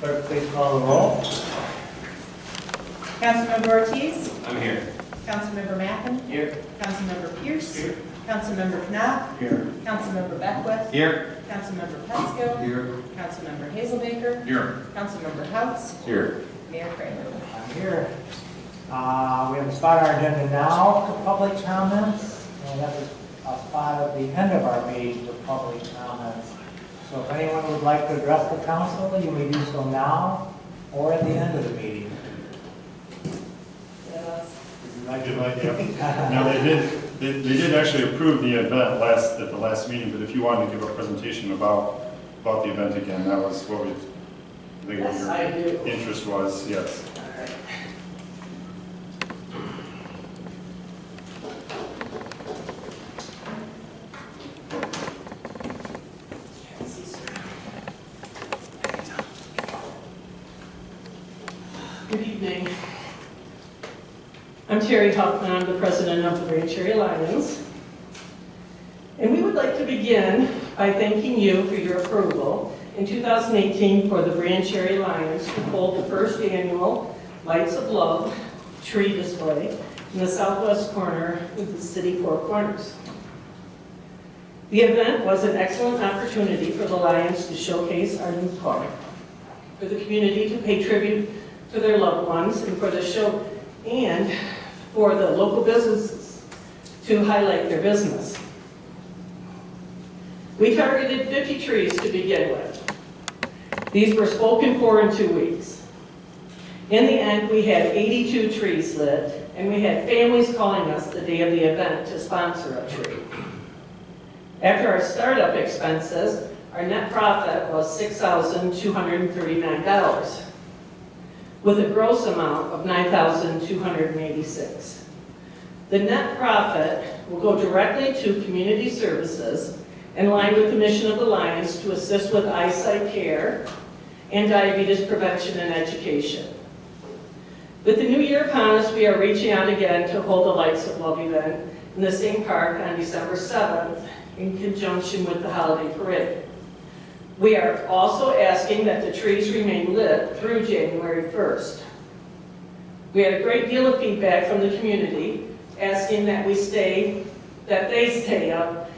Clerk, please call the roll. Councilmember Ortiz? I'm here. Councilmember Mackin? Here. Councilmember Pierce? Here. Councilmember Knopf? Here. Councilmember Beckwith? Here. Councilmember Petskill? Here. Councilmember Hazelbaker? Here. Councilmember Houtz? Here. Mayor Kramer? I'm here. We have a spot on our agenda now for public comments. And that is a spot at the end of our meeting for public comments. So if anyone would like to address the council, you may do so now or at the end of the meeting. Yes. I did like that. Now, they did actually approve the event at the last meeting, but if you wanted to give a presentation about the event again, that was what I think Yes, I do. your interest was, yes. All right. Good evening. I'm Terry Huffman. I'm the president of the Branch Area Lions. And we would like to begin by thanking you for your approval in 2018 for the Branch Area Lions to hold the first annual Lights of Love tree display in the southwest corner of the city Four Corners. The event was an excellent opportunity for the Lions to showcase our new park, for the community to pay tribute to their loved ones, and for the show and for the local businesses to highlight their business. We targeted 50 trees to begin with. These were spoken for in 2 weeks. In the end, we had 82 trees lit, and we had families calling us the day of the event to sponsor a tree. After our startup expenses, our net profit was $6,239, with a gross amount of $9,286. The net profit will go directly to community services in line with the mission of the Lions to assist with eyesight care and diabetes prevention and education. With the new year upon us, we are reaching out again to hold the Lights of Love event in the same park on December 7th in conjunction with the holiday parade. We are also asking that the trees remain lit through January 1st. We had a great deal of feedback from the community asking that they stay up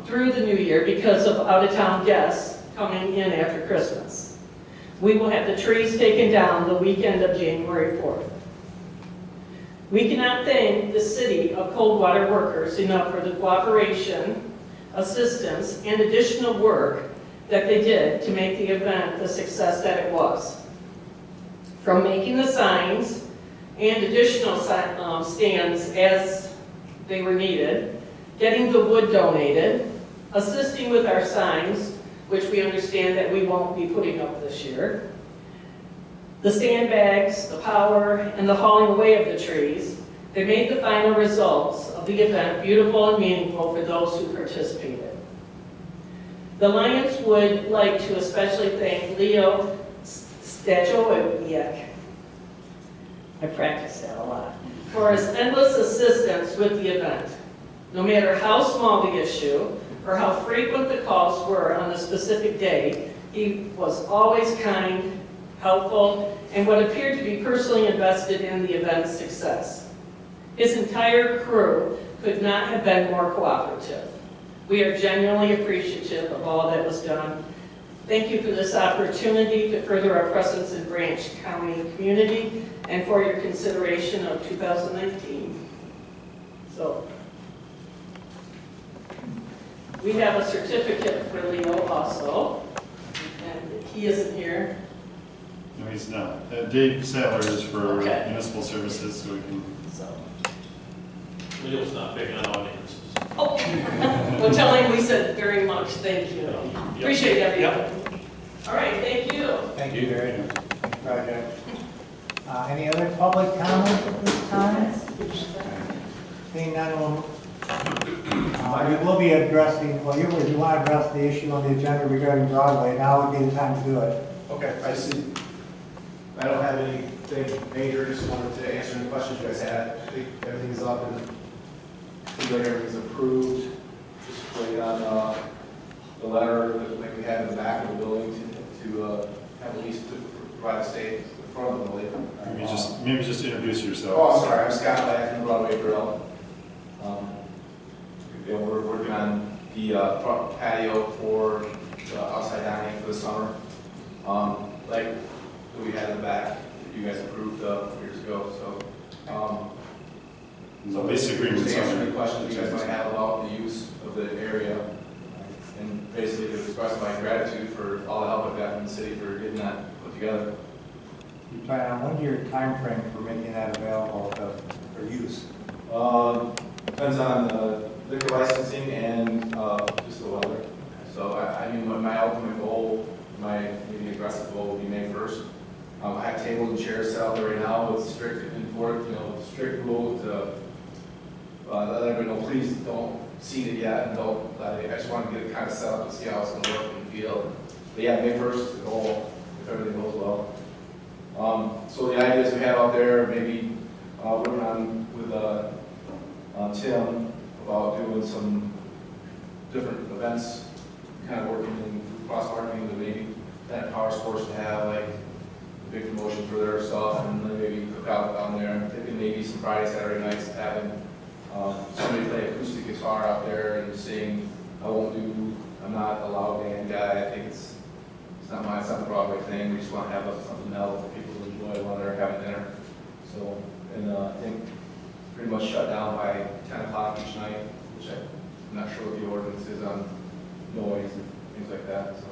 through the new year because of out-of-town guests coming in after Christmas. We will have the trees taken down the weekend of January 4th. We cannot thank the city of Coldwater workers enough for the cooperation, assistance, and additional work that they did to make the event the success that it was. From making the signs and additional stands as they were needed, getting the wood donated, assisting with our signs, which we understand that we won't be putting up this year, the sandbags, the power, and the hauling away of the trees. They made the final results of the event beautiful and meaningful for those who participated. The Lions would like to especially thank Leo Stajowiak, I practice that a lot, for his endless assistance with the event. No matter how small the issue or how frequent the calls were on a specific day, he was always kind, helpful, and what appeared to be personally invested in the event's success. His entire crew could not have been more cooperative. We are genuinely appreciative of all that was done. Thank you for this opportunity to further our presence in Branch County community and for your consideration of 2019. So, we have a certificate for Leo also, and he isn't here. No, he's not. Dave Sattler is for Okay. Municipal Services, so we can... So. Leo's not picking on audiences. Oh, well, tell him we said very much thank you. Appreciate everything. All right, thank you. Thank you very much. Project. Any other public comments at this time? Seeing none, we will be addressing, well, you want to address the issue on the agenda regarding Broadway. Now would be the time to do it. Okay, I see. I don't have anything major, just wanted to answer any questions you guys had. I think everything's up and seems like everything's approved. Just wait on the letter that like we had in the back of the building to have a lease to provide a stay in front of the building. Maybe just introduce yourself. Oh, I'm sorry, I'm Scott Black from Broadway Grill. We're working on the front patio for the outside dining for the summer. Like we had in the back, that you guys approved years ago, so. So lease agreement. Just answer any questions you guys might have about the use of the area. And basically to express my gratitude for all the help I've got from the city for getting that put together. You plan on, when's your time frame for making that available for use? Depends on the liquor licensing and just the weather. So I mean, my ultimate goal, my maybe aggressive goal would be May 1st. I have tables and chairs set out there right now with strict rule to let everybody know, please don't seat it yet and don't let it. I just want to get it kind of set up and see how it's going to work and feel. But yeah, May 1st is the goal if everything goes well. So the ideas we have out there, maybe working on with Tim about doing some different events, kind of working in cross-marketing to maybe that power sports to have like a big promotion for their stuff and then maybe cook out down there. Thinking maybe some Friday, Saturday nights having somebody play acoustic guitar out there and sing. I'm not a loud band guy. I think it's not the Broadway thing. We just want to have something else for people to enjoy while they're having dinner. So, and I think pretty much shut down by 10 o'clock each night, which I'm not sure what the ordinance is on noise and things like that. So.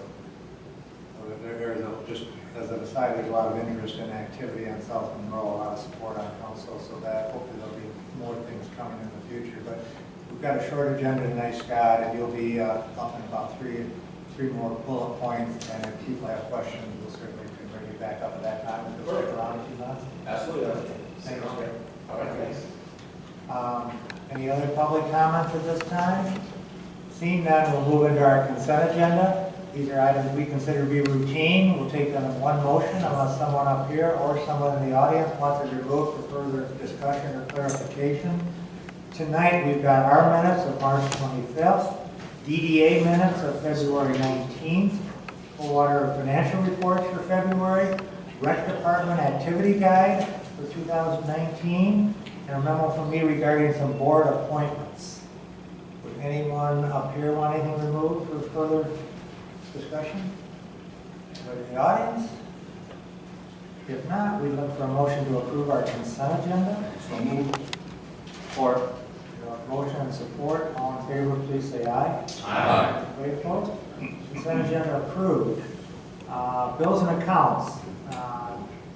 Just as an aside, there's a lot of interest in activity on South Monroe, a lot of support on council, so that hopefully there'll be more things coming in the future. But we've got a short agenda tonight, Scott, and you'll be talking about three more bullet points, and if people have questions, we'll certainly can bring you back up at that time. If you'll stick around a few minutes. Absolutely. Thanks, Rick. All right, thanks. Any other public comments at this time? Seeing none, we'll move into our consent agenda. These are items we consider to be routine. We'll take them in one motion unless someone up here or someone in the audience wants to remove for further discussion or clarification. Tonight, we've got our minutes of March 25th, DDA minutes of February 19th, Coldwater financial reports for February, Rec Department activity guide for 2019, and a memo from me regarding some board appointments. Would anyone up here want anything removed for further discussion? Anybody in the audience? If not, we look for a motion to approve our consent agenda. So move. Support. Motion and support. All in favor, please say aye. Aye. Any opposed? Consent agenda approved. Bills and accounts.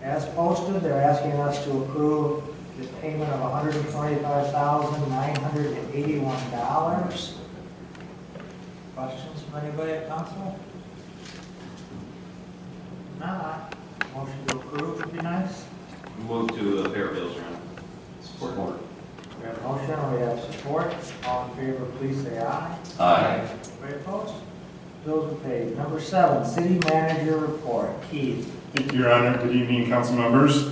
As posted, they're asking us to approve the payment of $125,981. Questions from anybody at council? Not. Motion to approve would be nice. Move to pay our bills, Ron. Support. We have a motion, we have support. All in favor, please say aye. Aye. Anybody opposed? Bills are paid. Number 7, city manager report. Keith. Thank you, Your Honor. Good evening, council members.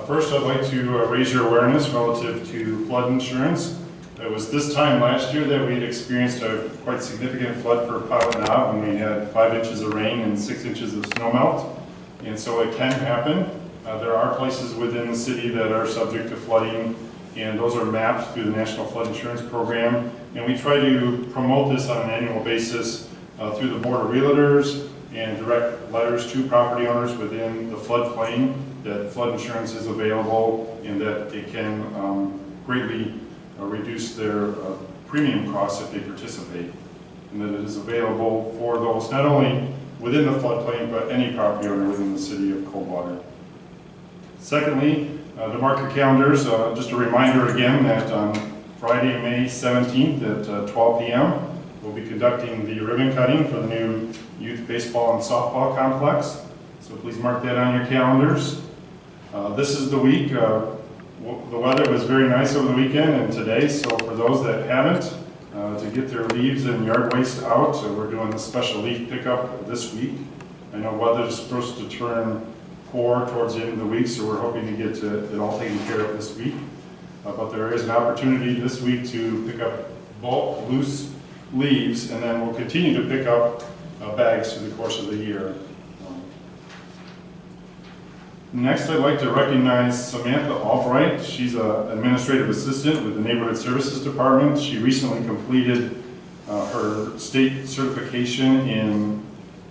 First, I'd like to raise your awareness relative to flood insurance. It was this time last year that we had experienced a quite significant flood for Pilot Knob when we had 5 inches of rain and 6 inches of snow melt. And so it can happen. There are places within the city that are subject to flooding, and those are mapped through the National Flood Insurance Program. And we try to promote this on an annual basis through the Board of Realtors and direct letters to property owners within the floodplain that flood insurance is available and that they can greatly reduce their premium costs if they participate, and that it is available for those not only within the floodplain but any property owner within the city of Coldwater. Secondly, to mark your calendars, just a reminder again that on Friday, May 17th at 12 p.m. we'll be conducting the ribbon cutting for the new youth baseball and softball complex. So please mark that on your calendars. This is the week. The weather was very nice over the weekend and today, so for those that haven't, to get their leaves and yard waste out, we're doing the special leaf pickup this week. I know weather's supposed to turn poor towards the end of the week, so we're hoping to get it all taken care of this week. But there is an opportunity this week to pick up bulk loose leaves, and then we'll continue to pick up bags through the course of the year. Next, I'd like to recognize Samantha Albright. She's an administrative assistant with the Neighborhood Services Department. She recently completed her state certification in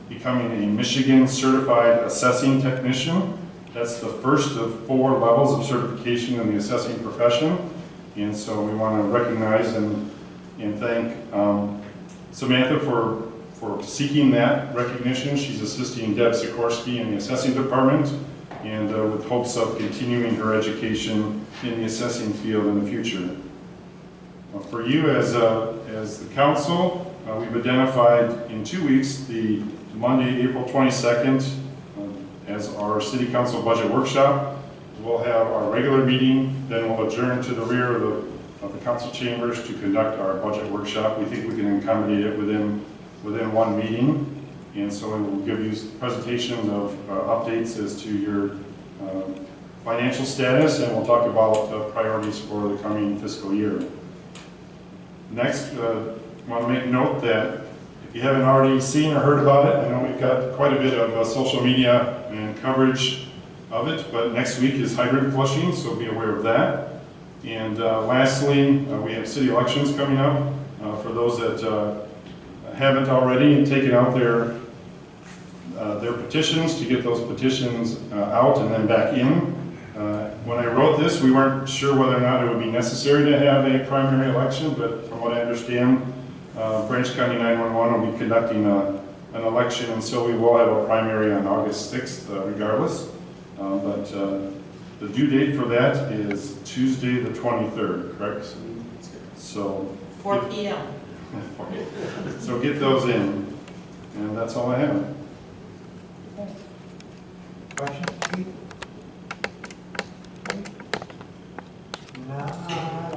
becoming a Michigan Certified Assessing Technician. That's the first of 4 levels of certification in the assessing profession. And so we want to recognize and thank Samantha for seeking that recognition. She's assisting Deb Sikorsky in the assessing department, and with hopes of continuing her education in the assessing field in the future. For you as the council, we've identified in 2 weeks the Monday, April 22nd, as our city council budget workshop. We'll have our regular meeting, then we'll adjourn to the rear of the council chambers to conduct our budget workshop. We think we can accommodate it within one meeting. And so we will give you presentations of updates as to your financial status, and we'll talk about priorities for the coming fiscal year. Next, I want to make note that if you haven't already seen or heard about it, I know we've got quite a bit of social media and coverage of it, but next week is hydrant flushing, so be aware of that. And lastly, we have city elections coming up. For those that haven't already and taken out their petitions, to get those petitions out and then back in. When I wrote this, we weren't sure whether or not it would be necessary to have a primary election, but from what I understand, Branch County 911 will be conducting an election, and so we will have a primary on August 6th regardless. But the due date for that is Tuesday the 23rd, correct? So 4 p.m. So get those in, and that's all I have. Questions, Keith? Now,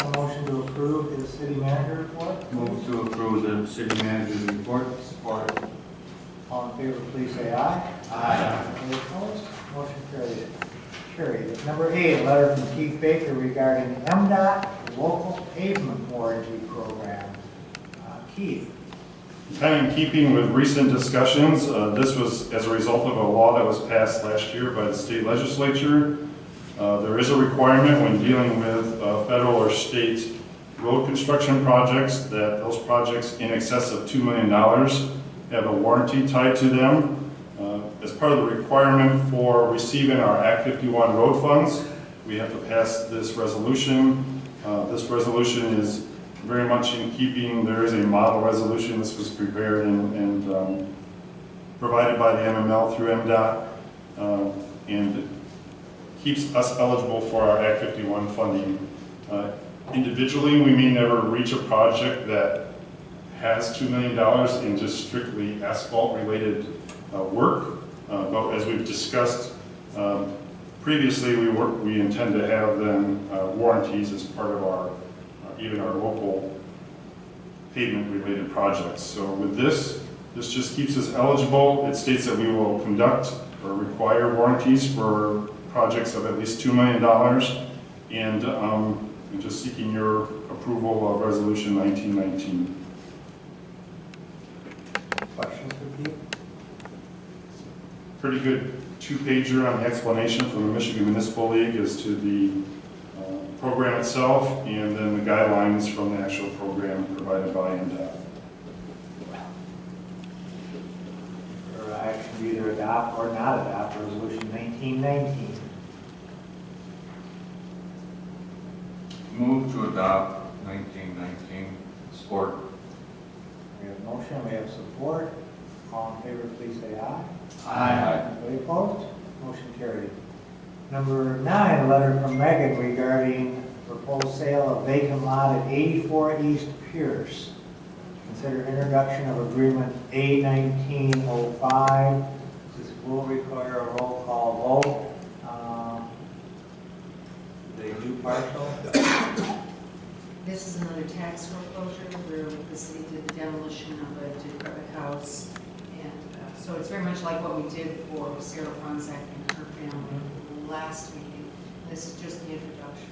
a motion to approve the city manager report. Move to approve the city manager's report. Support. All in favor, please say aye. Aye. Any opposed? Motion carried. Number 8, a letter from Keith Baker regarding MDOT local pavement warranty program. Keith. Kind of in keeping with recent discussions, this was as a result of a law that was passed last year by the state legislature. There is a requirement when dealing with federal or state road construction projects that those projects in excess of $2 million have a warranty tied to them. As part of the requirement for receiving our Act 51 road funds, we have to pass this resolution. This resolution is very much in keeping. There is a model resolution. This was prepared and provided by the MML through MDOT, and keeps us eligible for our Act 51 funding. Individually, we may never reach a project that has $2 million in just strictly asphalt-related work, but as we've discussed previously, we intend to have then warranties as part of our even our local pavement-related projects. So with this just keeps us eligible. It states that we will conduct or require warranties for projects of at least $2 million, and I'm just seeking your approval of Resolution 1919. Questions for Keith? Pretty good 2-pager on the explanation from the Michigan Municipal League as to the program itself, and then the guidelines from the actual program provided by MDOT. Or action to either adopt or not adopt Resolution 1919. Move to adopt 1919. Support. We have motion, we have support. All in favor, please say aye. Aye. Anybody opposed? Motion carried. Number 9, a letter from Megan regarding proposed sale of vacant lot at 84 East Pierce. Consider introduction of agreement A1905. This will require a roll call vote. They do partial. This is another tax foreclosure where the city did the demolition of a decrepit house. And so it's very much like what we did for Sarah Fonsack and her family last meeting. This is just the introduction.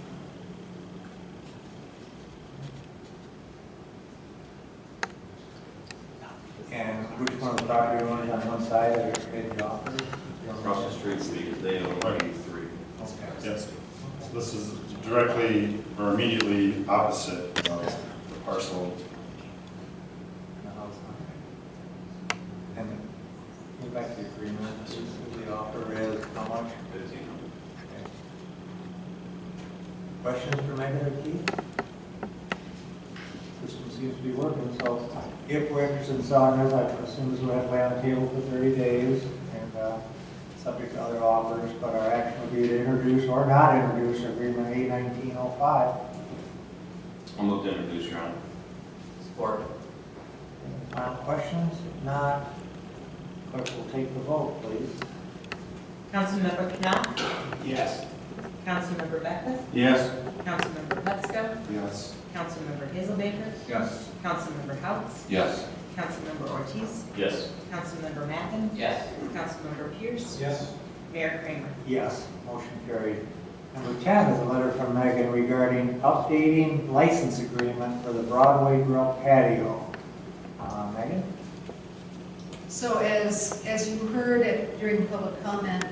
And which one of the property owners on one side are paid the offer? Across the street, they own 83. Okay. Yes. So this is directly or immediately opposite of the parcel. And go back to the agreement, the offer is how much? 15. Okay. Questions for Megan or Keith? System seems to be working, so if we're interested in selling this, I assume this will have to lay on the table for 30 days and subject to other offers, but our action would be to introduce or not introduce agreement A1905. I'll move to introduce, Your Honor. Support. Any final questions? If not, clerk will take the vote, please. Councilmember Knopf, Yes. Councilmember Beckwith, Yes. Councilmember Petsko, Yes. Councilmember Hazelbaker, Yes. Councilmember Houtz, Yes. Councilmember Ortiz, Yes. Councilmember Mackin, Yes. Councilmember Pierce, Yes. Mayor Kramer. Yes, motion carried. Number 10 is a letter from Megan regarding updating license agreement for the Broadway Grill patio. Megan? So as you heard during public comment,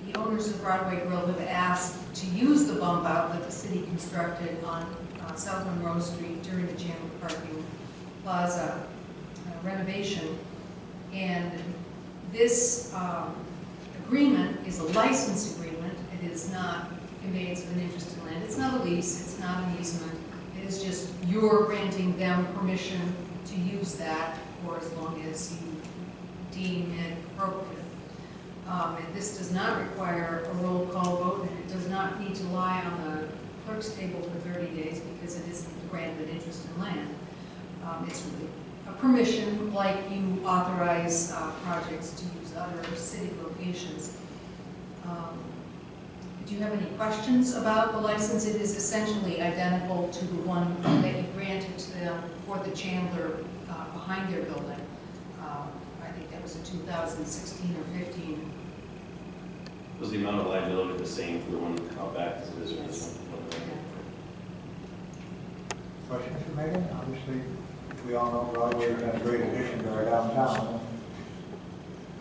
the owners of Broadway Grill have asked to use the bump out that the city constructed on South Monroe Street during the Chandler Parking Plaza renovation. And this agreement is a license agreement. It is not conveyance of an interest in land. It's not a lease. It's not an easement. It is just you're granting them permission to use that for as long as you deem it appropriate. And this does not require a roll call vote, and it does not need to lie on the clerk's table for 30 days because it isn't a granted interest in land. It's really a permission like you authorize projects to use other city locations. Do you have any questions about the license? It is essentially identical to the one that you granted to them for the Chandler behind their building. I think that was in 2016 or 15. Was the amount of liability the same for the one out back as it is for this one? Questions for Megan? Obviously, we all know Broadway has been a great addition to our downtown.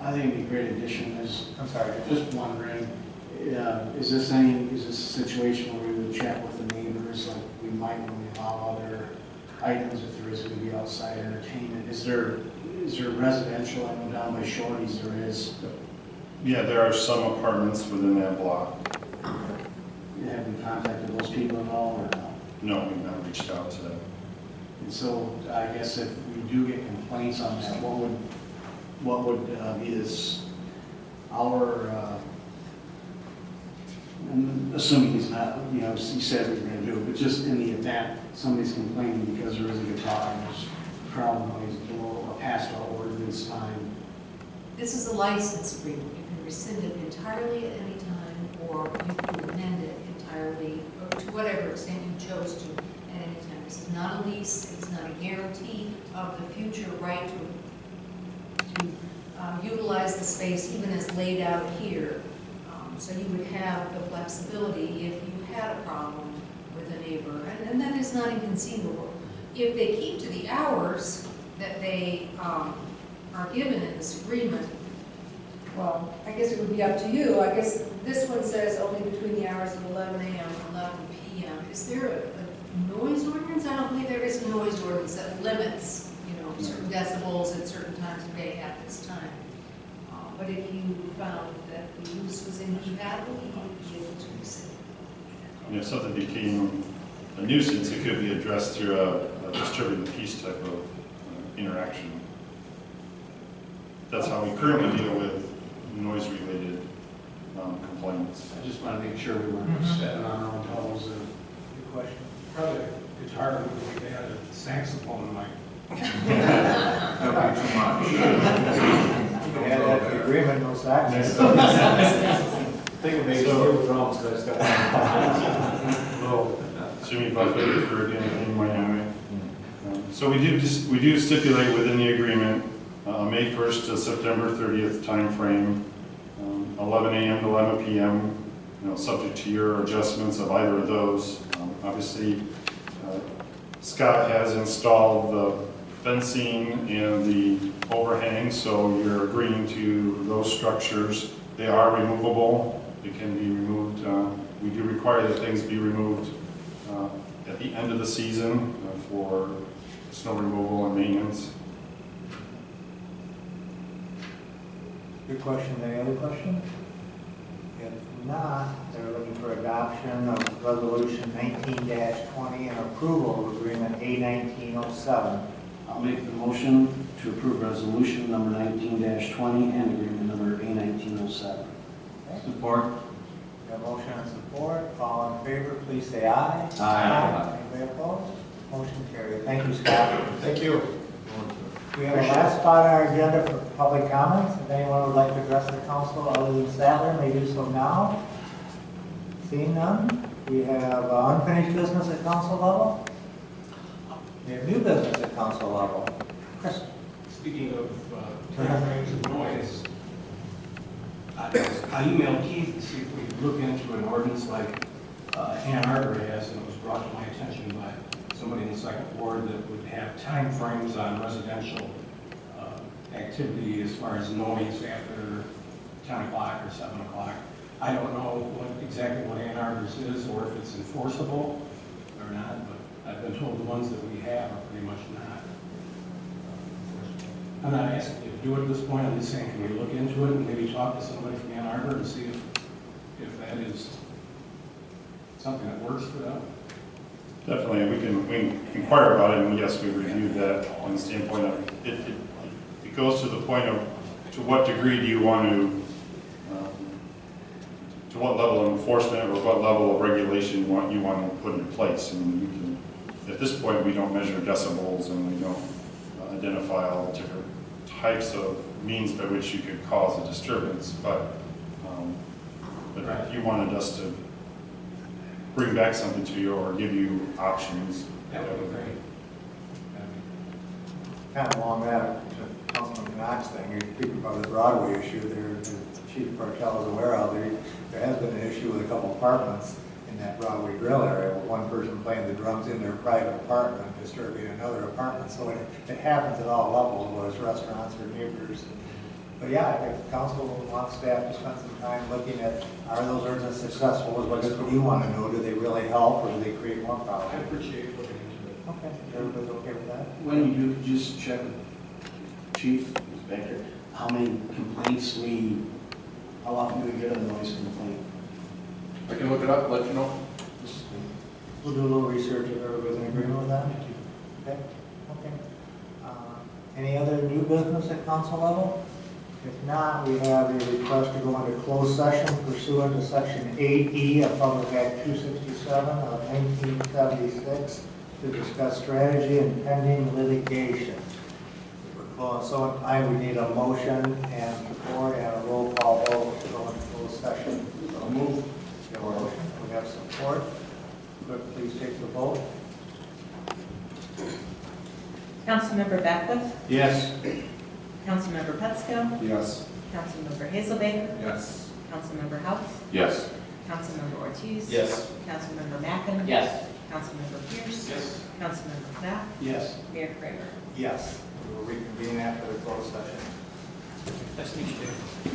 I think it'd be a great addition. I'm sorry. Just wondering, is this a situation where we would check with the neighbors, like we might when we allow other items if there is going to be outside entertainment? Is there residential? I know down by Shorty's there is. Yeah, there are some apartments within that block. Have we contacted those people at all or no? No, we've not reached out to them. And so I guess if we do get complaints on that, what would be I'm assuming he's not, he said we were going to do it, but just in the event somebody's complaining because there is a guitar and there's crowd noise below a past our ordinance time. This is a license agreement. You can rescind it entirely at any time, or you can amend it entirely, or to whatever extent you chose to at any time. This is not a lease. It's not a guarantee of the future right to utilize the space even as laid out here. So you would have the flexibility if you had a problem with a neighbor, and that is not inconceivable. If they keep to the hours that they are given in this agreement, well, I guess it would be up to you. I guess this one says only between the hours of 11 a.m. and 11 p.m. Is there a noise ordinance? I don't believe there is a noise ordinance that limits, certain decibels at certain times of day at this time. But if you found that the use was incompatible, you might be able to rescind. And if something became a nuisance, it could be addressed through a disturbing the peace type of interaction. That's how we currently deal with noise-related complaints. I just want to make sure we weren't stepping on our own toes. Good question. Probably guitar would be bad, a saxophone might. That'd be too much. We had that agreement, no sax. Think of maybe steel drums, but it's got. Well, assuming if I could for anything in Miami. So we do stipulate within the agreement, May 1st to September 30th timeframe, 11 a.m. to 11 p.m., subject to your adjustments of either of those. Obviously, Scott has installed the fencing and the overhang, so you're agreeing to those structures. They are removable. They can be removed. We do require that things be removed at the end of the season for snow removal and maintenance. Good question. Any other questions? If not, they're looking for adoption of Resolution 19-20 and approval of Agreement A1907. I'll make the motion to approve resolution number 19-20 and agreement number A1907. Support. We have motion and support. All in favor, please say aye. Aye. Anybody opposed? Motion carried. Thank you, Scott. Thank you. We have a last spot on our agenda for public comments. If anyone would like to address the council other than Statler, may do so now. Seeing none, we have unfinished business at council level. We have new business at council level. Chris. Speaking of range of noise, I emailed Keith to see if we could look into an ordinance like Ann Arbor has, and it was brought to my attention by somebody in the second ward that would have time frames on residential activity as far as noise after 10 o'clock or 7 o'clock. I don't know exactly what Ann Arbor's is or if it's enforceable or not, but I've been told the ones that we have are pretty much not. I'm not asking you to do it at this point. I'm just saying, can we look into it and maybe talk to somebody from Ann Arbor and see if that is something that works for them? Definitely, we can inquire about it, and yes, we reviewed that on the standpoint of, it goes to the point of, to what degree do you want to what level of enforcement or what level of regulation you want to put in place. I mean, you can, at this point, we don't measure decibels, and we don't identify all the different types of means by which you could cause a disturbance, but if you wanted us to bring back something to you or give you options, That would be great. Kind of along that, to Councilman Knox thing, you're speaking about the Broadway issue there, the Chief Bartell is aware of, there has been an issue with a couple apartments in that Broadway Grill area, with one person playing the drums in their private apartment, disturbing another apartment, so it happens at all levels, whether it's restaurants or neighbors. But yeah, if council wants staff to spend some time looking at, are those ordinances successful, is what you want to know, do they really help, or do they create more I problems? appreciate looking into it. Okay, everybody's okay with that? When you do, just check with Chief, who's back there, how many complaints how often do we get a noise complaint? I can look it up, let you know. We'll do a little research if everybody's in agreement with that. Okay, okay. Any other new business at council level? If not, we have a request to go into closed session pursuant to Section 8E of Public Act 267 of 1976 to discuss strategy and pending litigation. If we're closed, so we need a motion and support and a roll call vote to go into closed session. I'll move. We have a motion, we have support. Clerk, please take the vote. Councilmember Beckwith, Yes. Councilmember Petsko, Yes. Councilmember Hazelbaker, Yes. Councilmember House, Yes. Councilmember Ortiz. Yes. Councilmember Mackin. Yes. Councilmember Pierce. Yes. Councilmember Knapp. Yes. Mayor Kramer. Yes. We will reconvene after the closed session. Nice to meet you.